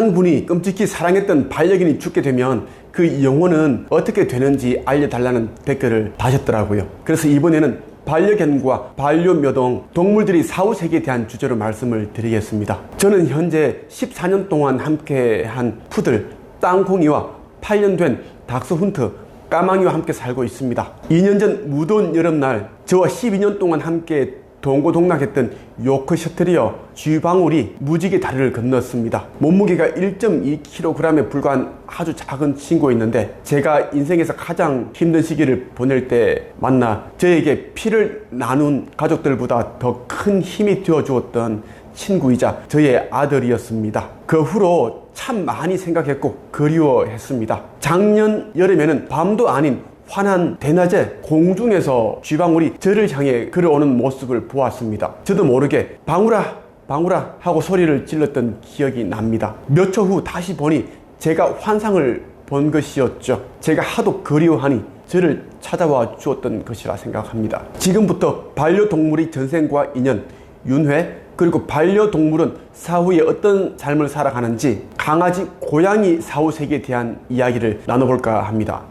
한 분이 끔찍히 사랑했던 반려견이 죽게 되면 그 영혼은 어떻게 되는지 알려달라는 댓글을 다셨더라고요. 그래서 이번에는 반려견과 반려묘동, 동물들이 사후세계에 대한 주제로 말씀을 드리겠습니다. 저는 현재 14년 동안 함께한 푸들, 땅콩이와 8년 된 닥스훈트, 까망이와 함께 살고 있습니다. 2년 전 무더운 여름날 저와 12년 동안 함께 동고동락했던 요크셔트리어 쥐방울이 무지개 다리를 건넜습니다. 몸무게가 1.2kg에 불과한 아주 작은 친구였는데 제가 인생에서 가장 힘든 시기를 보낼 때 만나 저에게 피를 나눈 가족들보다 더 큰 힘이 되어주었던 친구이자 저의 아들이었습니다. 그 후로 참 많이 생각했고 그리워했습니다. 작년 여름에는 밤도 아닌 환한 대낮에 공중에서 쥐방울이 저를 향해 걸어오는 모습을 보았습니다. 저도 모르게 방울아 방울아 하고 소리를 질렀던 기억이 납니다. 몇 초 후 다시 보니 제가 환상을 본 것이었죠. 제가 하도 그리워하니 저를 찾아와 주었던 것이라 생각합니다. 지금부터 반려동물의 전생과 인연, 윤회, 그리고 반려동물은 사후에 어떤 삶을 살아가는지 강아지, 고양이 사후세계에 대한 이야기를 나눠볼까 합니다.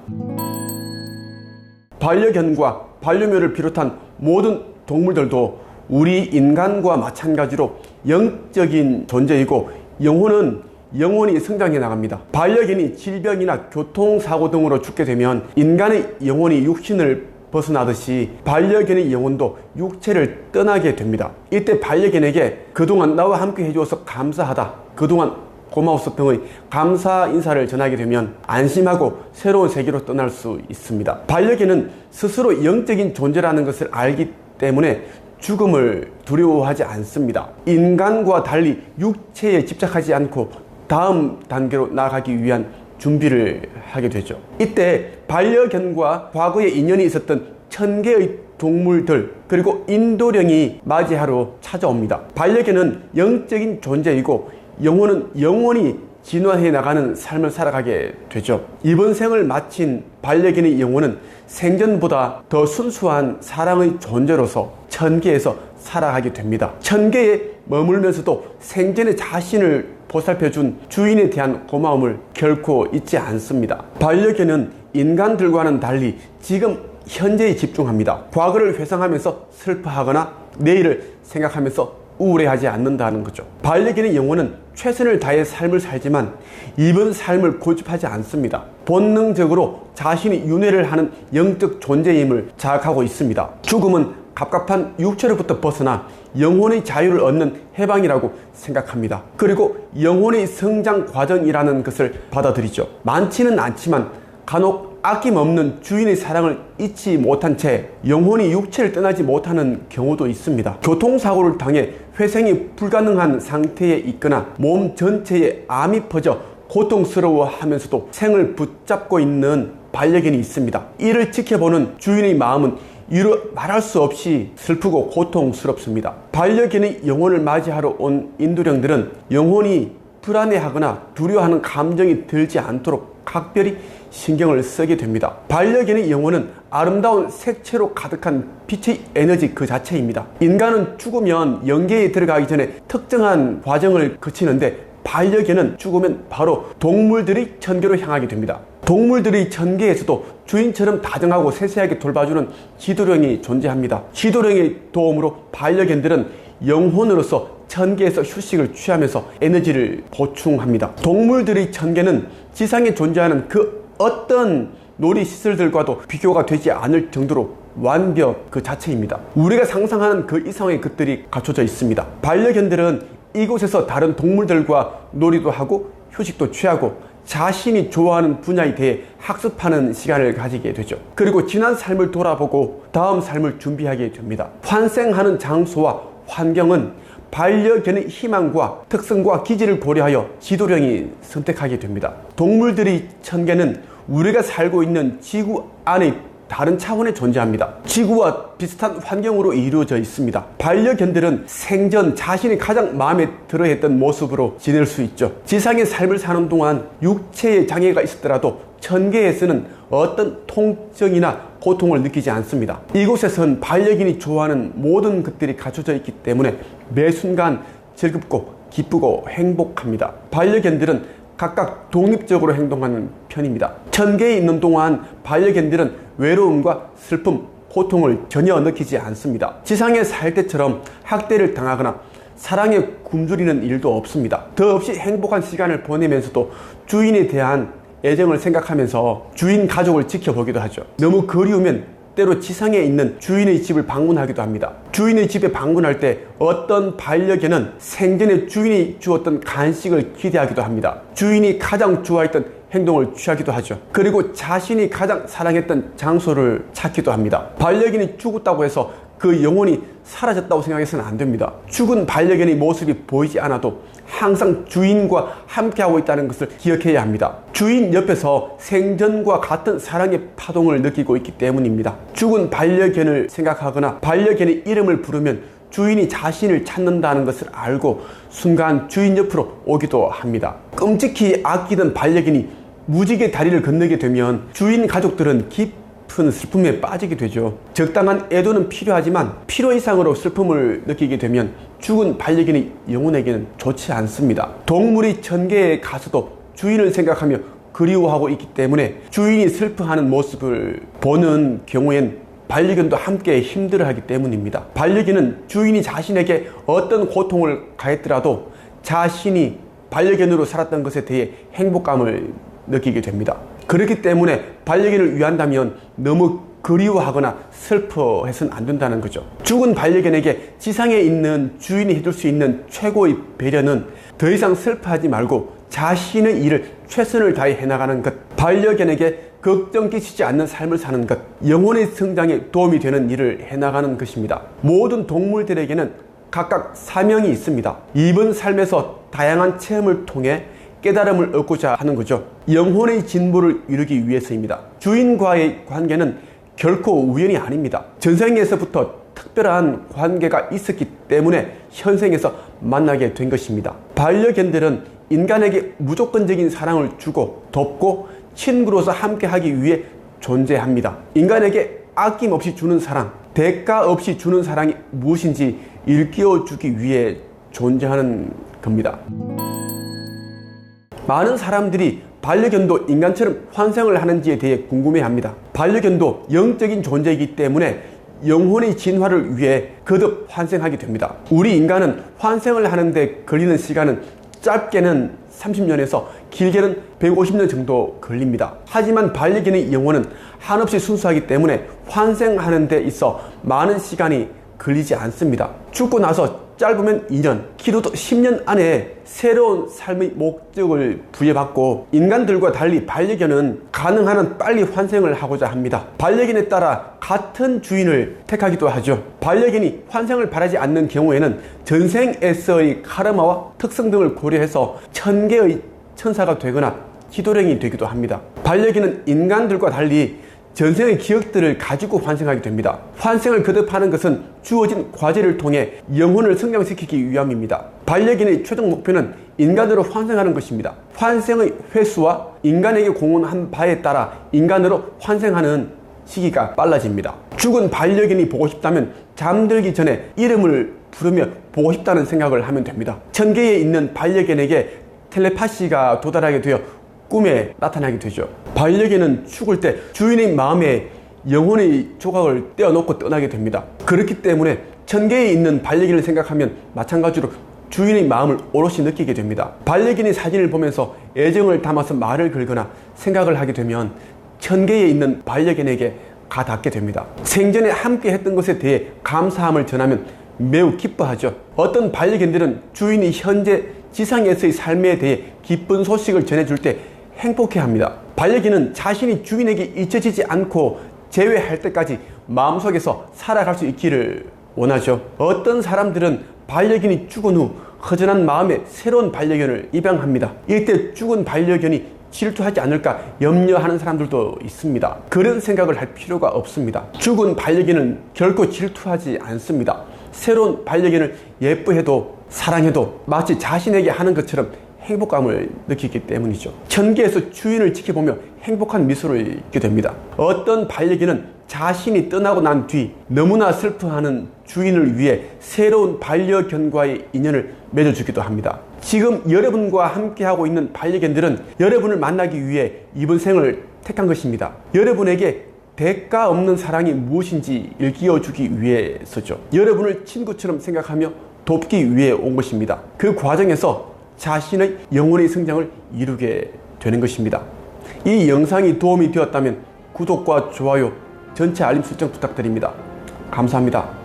반려견과 반려묘를 비롯한 모든 동물들도 우리 인간과 마찬가지로 영적인 존재이고 영혼은 영원히 성장해 나갑니다. 반려견이 질병이나 교통사고 등으로 죽게 되면 인간의 영혼이 육신을 벗어나듯이 반려견의 영혼도 육체를 떠나게 됩니다. 이때 반려견에게 그동안 나와 함께 해주어서 감사하다, 그동안 고마웠어 등의 감사 인사를 전하게 되면 안심하고 새로운 세계로 떠날 수 있습니다. 반려견은 스스로 영적인 존재라는 것을 알기 때문에 죽음을 두려워하지 않습니다. 인간과 달리 육체에 집착하지 않고 다음 단계로 나아가기 위한 준비를 하게 되죠. 이때 반려견과 과거에 인연이 있었던 1000개의 동물들 그리고 인도령이 맞이하러 찾아옵니다. 반려견은 영적인 존재이고 영혼은 영원히 진화해 나가는 삶을 살아가게 되죠. 이번 생을 마친 반려견의 영혼은 생전보다 더 순수한 사랑의 존재로서 1000개에서 살아가게 됩니다. 1000개에 머물면서도 생전의 자신을 보살펴준 주인에 대한 고마움을 결코 잊지 않습니다. 반려견은 인간들과는 달리 지금 현재에 집중합니다. 과거를 회상하면서 슬퍼하거나 내일을 생각하면서 우울해하지 않는다는 거죠. 반려견의 영혼은 최선을 다해 삶을 살지만 이번 삶을 고집하지 않습니다. 본능적으로 자신이 윤회를 하는 영적 존재임을 자각하고 있습니다. 죽음은 갑갑한 육체로부터 벗어나 영혼의 자유를 얻는 해방이라고 생각합니다. 그리고 영혼의 성장 과정이라는 것을 받아들이죠. 많지는 않지만 간혹 아낌없는 주인의 사랑을 잊지 못한 채 영혼이 육체를 떠나지 못하는 경우도 있습니다. 교통사고를 당해 회생이 불가능한 상태에 있거나 몸 전체에 암이 퍼져 고통스러워하면서도 생을 붙잡고 있는 반려견이 있습니다. 이를 지켜보는 주인의 마음은 이루 말할 수 없이 슬프고 고통스럽습니다. 반려견의 영혼을 맞이하러 온 인도령들은 영혼이 불안해하거나 두려워하는 감정이 들지 않도록 각별히 신경을 쓰게 됩니다. 반려견의 영혼은 아름다운 색채로 가득한 빛의 에너지 그 자체입니다. 인간은 죽으면 영계에 들어가기 전에 특정한 과정을 거치는데 반려견은 죽으면 바로 동물들의 천계로 향하게 됩니다. 동물들의 천계에서도 주인처럼 다정하고 세세하게 돌봐주는 지도령이 존재합니다. 지도령의 도움으로 반려견들은 영혼으로서 천계에서 휴식을 취하면서 에너지를 보충합니다. 동물들의 천계는 지상에 존재하는 그 어떤 놀이시설들과도 비교가 되지 않을 정도로 완벽 그 자체입니다. 우리가 상상하는 그 이상의 것들이 갖춰져 있습니다. 반려견들은 이곳에서 다른 동물들과 놀이도 하고 휴식도 취하고 자신이 좋아하는 분야에 대해 학습하는 시간을 가지게 되죠. 그리고 지난 삶을 돌아보고 다음 삶을 준비하게 됩니다. 환생하는 장소와 환경은 반려견의 희망과 특성과 기질을 고려하여 지도령이 선택하게 됩니다. 동물들의 천계는 우리가 살고 있는 지구 안에 다른 차원에 존재합니다. 지구와 비슷한 환경으로 이루어져 있습니다. 반려견들은 생전 자신이 가장 마음에 들어했던 모습으로 지낼 수 있죠. 지상의 삶을 사는 동안 육체에 장애가 있었더라도 천계에서는 어떤 통증이나 고통을 느끼지 않습니다. 이곳에선 반려견이 좋아하는 모든 것들이 갖춰져 있기 때문에 매 순간 즐겁고 기쁘고 행복합니다. 반려견들은 각각 독립적으로 행동하는 편입니다. 천계에 있는 동안 반려견들은 외로움과 슬픔, 고통을 전혀 느끼지 않습니다. 지상에 살 때처럼 학대를 당하거나 사랑에 굶주리는 일도 없습니다. 더없이 행복한 시간을 보내면서도 주인에 대한 애정을 생각하면서 주인 가족을 지켜보기도 하죠. 너무 그리우면 때로 지상에 있는 주인의 집을 방문하기도 합니다. 주인의 집에 방문할 때 어떤 반려견은 생전에 주인이 주었던 간식을 기대하기도 합니다. 주인이 가장 좋아했던 행동을 취하기도 하죠. 그리고 자신이 가장 사랑했던 장소를 찾기도 합니다. 반려견이 죽었다고 해서 그 영혼이 사라졌다고 생각해서는 안 됩니다. 죽은 반려견의 모습이 보이지 않아도 항상 주인과 함께하고 있다는 것을 기억해야 합니다. 주인 옆에서 생전과 같은 사랑의 파동을 느끼고 있기 때문입니다. 죽은 반려견을 생각하거나 반려견의 이름을 부르면 주인이 자신을 찾는다는 것을 알고 순간 주인 옆으로 오기도 합니다. 끔찍히 아끼던 반려견이 무지개 다리를 건너게 되면 주인 가족들은 깊은 슬픔에 빠지게 되죠. 적당한 애도는 필요하지만 필요 이상으로 슬픔을 느끼게 되면 죽은 반려견의 영혼에게는 좋지 않습니다. 동물이 천계에 가서도 주인을 생각하며 그리워하고 있기 때문에 주인이 슬퍼하는 모습을 보는 경우엔 반려견도 함께 힘들어하기 때문입니다. 반려견은 주인이 자신에게 어떤 고통을 가했더라도 자신이 반려견으로 살았던 것에 대해 행복감을 느끼게 됩니다. 그렇기 때문에 반려견을 위한다면 너무 그리워하거나 슬퍼해서는 안 된다는 거죠. 죽은 반려견에게 지상에 있는 주인이 해줄 수 있는 최고의 배려는 더 이상 슬퍼하지 말고 자신의 일을 최선을 다해 해나가는 것, 반려견에게 걱정 끼치지 않는 삶을 사는 것, 영혼의 성장에 도움이 되는 일을 해나가는 것입니다. 모든 동물들에게는 각각 사명이 있습니다. 이번 삶에서 다양한 체험을 통해 깨달음을 얻고자 하는 거죠. 영혼의 진보를 이루기 위해서입니다. 주인과의 관계는 결코 우연이 아닙니다. 전생에서부터 특별한 관계가 있었기 때문에 현생에서 만나게 된 것입니다. 반려견들은 인간에게 무조건적인 사랑을 주고 돕고 친구로서 함께하기 위해 존재합니다. 인간에게 아낌없이 주는 사랑, 대가 없이 주는 사랑이 무엇인지 일깨워주기 위해 존재하는 겁니다. 많은 사람들이 반려견도 인간처럼 환생을 하는지에 대해 궁금해합니다. 반려견도 영적인 존재이기 때문에 영혼의 진화를 위해 거듭 환생하게 됩니다. 우리 인간은 환생을 하는데 걸리는 시간은 짧게는 30년에서 길게는 150년 정도 걸립니다. 하지만 반려견의 영혼은 한없이 순수하기 때문에 환생하는 데 있어 많은 시간이 걸리지 않습니다. 죽고 나서 짧으면 2년, 길어도 10년 안에 새로운 삶의 목적을 부여받고 인간들과 달리 반려견은 가능한 한 빨리 환생을 하고자 합니다. 반려견에 따라 같은 주인을 택하기도 하죠. 반려견이 환생을 바라지 않는 경우에는 전생에서의 카르마와 특성 등을 고려해서 천계의 천사가 되거나 기도령이 되기도 합니다. 반려견은 인간들과 달리 전생의 기억들을 가지고 환생하게 됩니다. 환생을 거듭하는 것은 주어진 과제를 통해 영혼을 성장시키기 위함입니다. 반려견의 최종 목표는 인간으로 환생하는 것입니다. 환생의 횟수와 인간에게 공헌한 바에 따라 인간으로 환생하는 시기가 빨라집니다. 죽은 반려견이 보고 싶다면 잠들기 전에 이름을 부르며 보고 싶다는 생각을 하면 됩니다. 천계에 있는 반려견에게 텔레파시가 도달하게 되어 꿈에 나타나게 되죠. 반려견은 죽을 때 주인의 마음에 영혼의 조각을 떼어놓고 떠나게 됩니다. 그렇기 때문에 천계에 있는 반려견을 생각하면 마찬가지로 주인의 마음을 오롯이 느끼게 됩니다. 반려견의 사진을 보면서 애정을 담아서 말을 걸거나 생각을 하게 되면 천계에 있는 반려견에게 가닿게 됩니다. 생전에 함께 했던 것에 대해 감사함을 전하면 매우 기뻐하죠. 어떤 반려견들은 주인이 현재 지상에서의 삶에 대해 기쁜 소식을 전해줄 때 행복해합니다. 반려견은 자신이 주인에게 잊혀지지 않고 재회할 때까지 마음속에서 살아갈 수 있기를 원하죠. 어떤 사람들은 반려견이 죽은 후 허전한 마음에 새로운 반려견을 입양합니다. 이때 죽은 반려견이 질투하지 않을까 염려하는 사람들도 있습니다. 그런 생각을 할 필요가 없습니다. 죽은 반려견은 결코 질투하지 않습니다. 새로운 반려견을 예뻐해도 사랑해도 마치 자신에게 하는 것처럼 행복감을 느끼기 때문이죠. 천계에서 주인을 지켜보며 행복한 미소를 잊게 됩니다. 어떤 반려견은 자신이 떠나고 난 뒤 너무나 슬퍼하는 주인을 위해 새로운 반려견과의 인연을 맺어주기도 합니다. 지금 여러분과 함께하고 있는 반려견들은 여러분을 만나기 위해 이번 생을 택한 것입니다. 여러분에게 대가 없는 사랑이 무엇인지 일깨워주기 위해서죠. 여러분을 친구처럼 생각하며 돕기 위해 온 것입니다. 그 과정에서 자신의 영혼의 성장을 이루게 되는 것입니다. 이 영상이 도움이 되었다면 구독과 좋아요, 전체 알림 설정 부탁드립니다. 감사합니다.